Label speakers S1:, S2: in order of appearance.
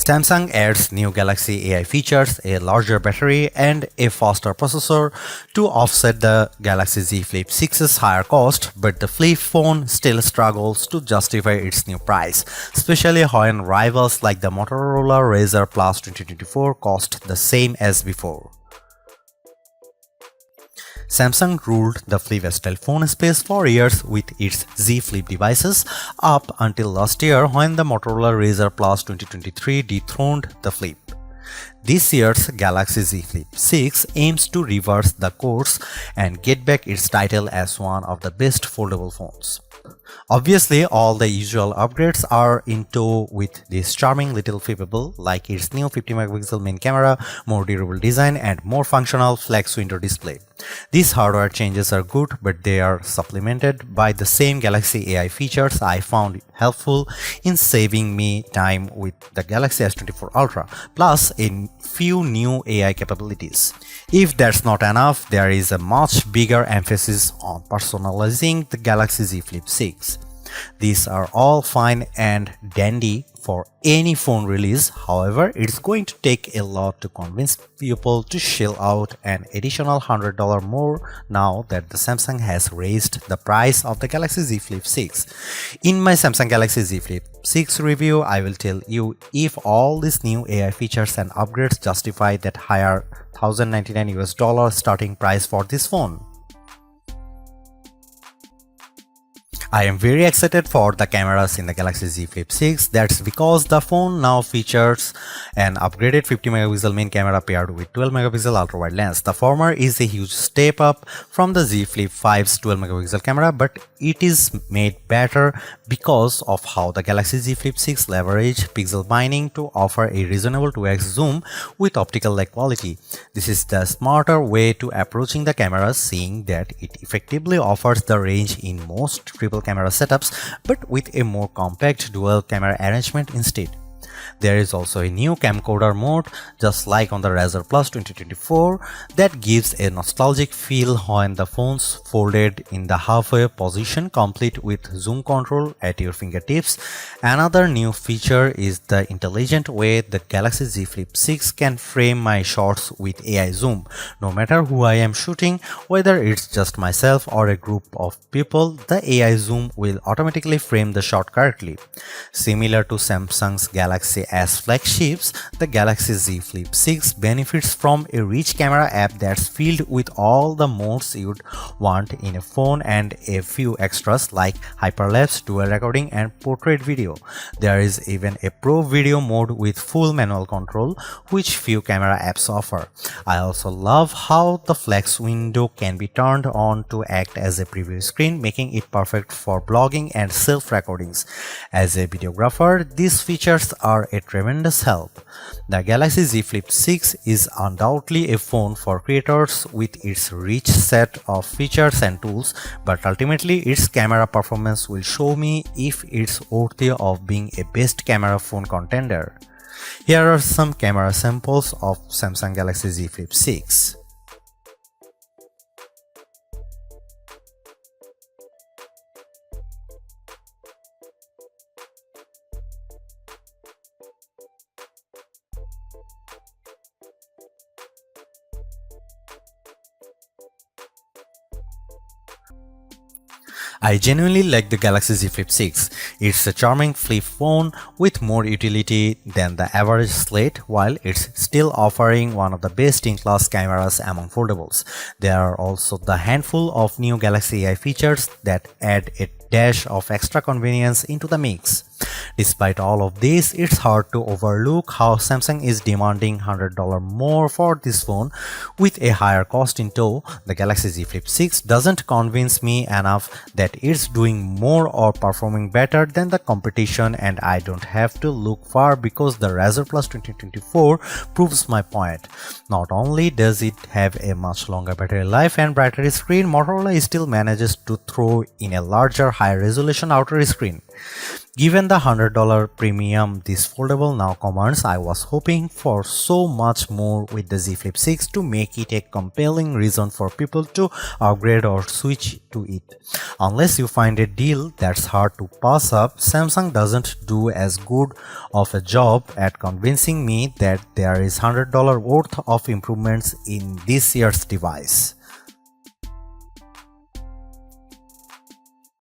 S1: Samsung adds new Galaxy AI features, a larger battery, and a faster processor to offset the Galaxy Z Flip 6's higher cost, but the flip phone still struggles to justify its new price, especially when rivals like the Motorola Razr Plus 2024 cost the same as before. Samsung ruled the flip-style phone space for years with its Z Flip devices up until last year when the Motorola Razr Plus 2023 dethroned the Flip. This year's Galaxy Z Flip 6 aims to reverse the course and get back its title as one of the best foldable phones. Obviously, all the usual upgrades are in tow with this charming little flippable, like its new 50MP main camera, more durable design, and more functional flex window display. These hardware changes are good, but they are supplemented by the same Galaxy AI features I found helpful in saving me time with the Galaxy S24 Ultra, plus a few new AI capabilities. If that's not enough, there is a much bigger emphasis on personalizing the Galaxy Z Flip 6. These are all fine and dandy for any phone release. However, it's going to take a lot to convince people to shell out an additional $100 more now that the Samsung has raised the price of the Galaxy Z Flip 6. In my Samsung Galaxy Z Flip 6 review, I will tell you if all these new AI features and upgrades justify that higher $1,099 starting price for this phone. I am very excited for the cameras in the Galaxy Z Flip 6. That's because the phone now features an upgraded 50MP main camera paired with 12MP ultra-wide lens. The former is a huge step up from the Z Flip 5's 12MP camera, but it is made better because of how the Galaxy Z Flip 6 leverage pixel mining to offer a reasonable 2x zoom with optical lag quality. This is the smarter way to approaching the camera, seeing that it effectively offers the range in most triple camera setups, but with a more compact dual camera arrangement instead. There is also a new camcorder mode, just like on the Razr Plus 2024, that gives a nostalgic feel when the phone's folded in the halfway position, complete with zoom control at your fingertips. Another new feature is the intelligent way the Galaxy Z Flip 6 can frame my shots with AI zoom. No matter who I am shooting, whether it's just myself or a group of people, the AI zoom will automatically frame the shot correctly. Similar to Samsung's Galaxy S flagships, the Galaxy Z Flip 6 benefits from a rich camera app that's filled with all the modes you'd want in a phone and a few extras like hyperlapse, dual recording, and portrait video. There is even a pro video mode with full manual control, which few camera apps offer. I also love how the flex window can be turned on to act as a preview screen, making it perfect for blogging and self-recordings. As a videographer, these features are a tremendous help. The Galaxy Z Flip 6 is undoubtedly a phone for creators with its rich set of features and tools, but ultimately its camera performance will show me if it's worthy of being a best camera phone contender. Here are some camera samples of Samsung Galaxy Z Flip 6. I genuinely like the Galaxy Z Flip 6. It's a charming flip phone with more utility than the average slate, while it's still offering one of the best in-class cameras among foldables. There are also the handful of new Galaxy AI features that add a dash of extra convenience into the mix. Despite all of this, it's hard to overlook how Samsung is demanding $100 more for this phone with a higher cost in tow. The Galaxy Z Flip 6 doesn't convince me enough that it's doing more or performing better than the competition, and I don't have to look far because the Razr Plus 2024 proves my point. Not only does it have a much longer battery life and brighter screen, Motorola still manages to throw in a larger, higher resolution outer screen. Given the $100 premium this foldable now commands, I was hoping for so much more with the Z Flip 6 to make it a compelling reason for people to upgrade or switch to it. Unless you find a deal that's hard to pass up, Samsung doesn't do as good of a job at convincing me that there is $100 worth of improvements in this year's device.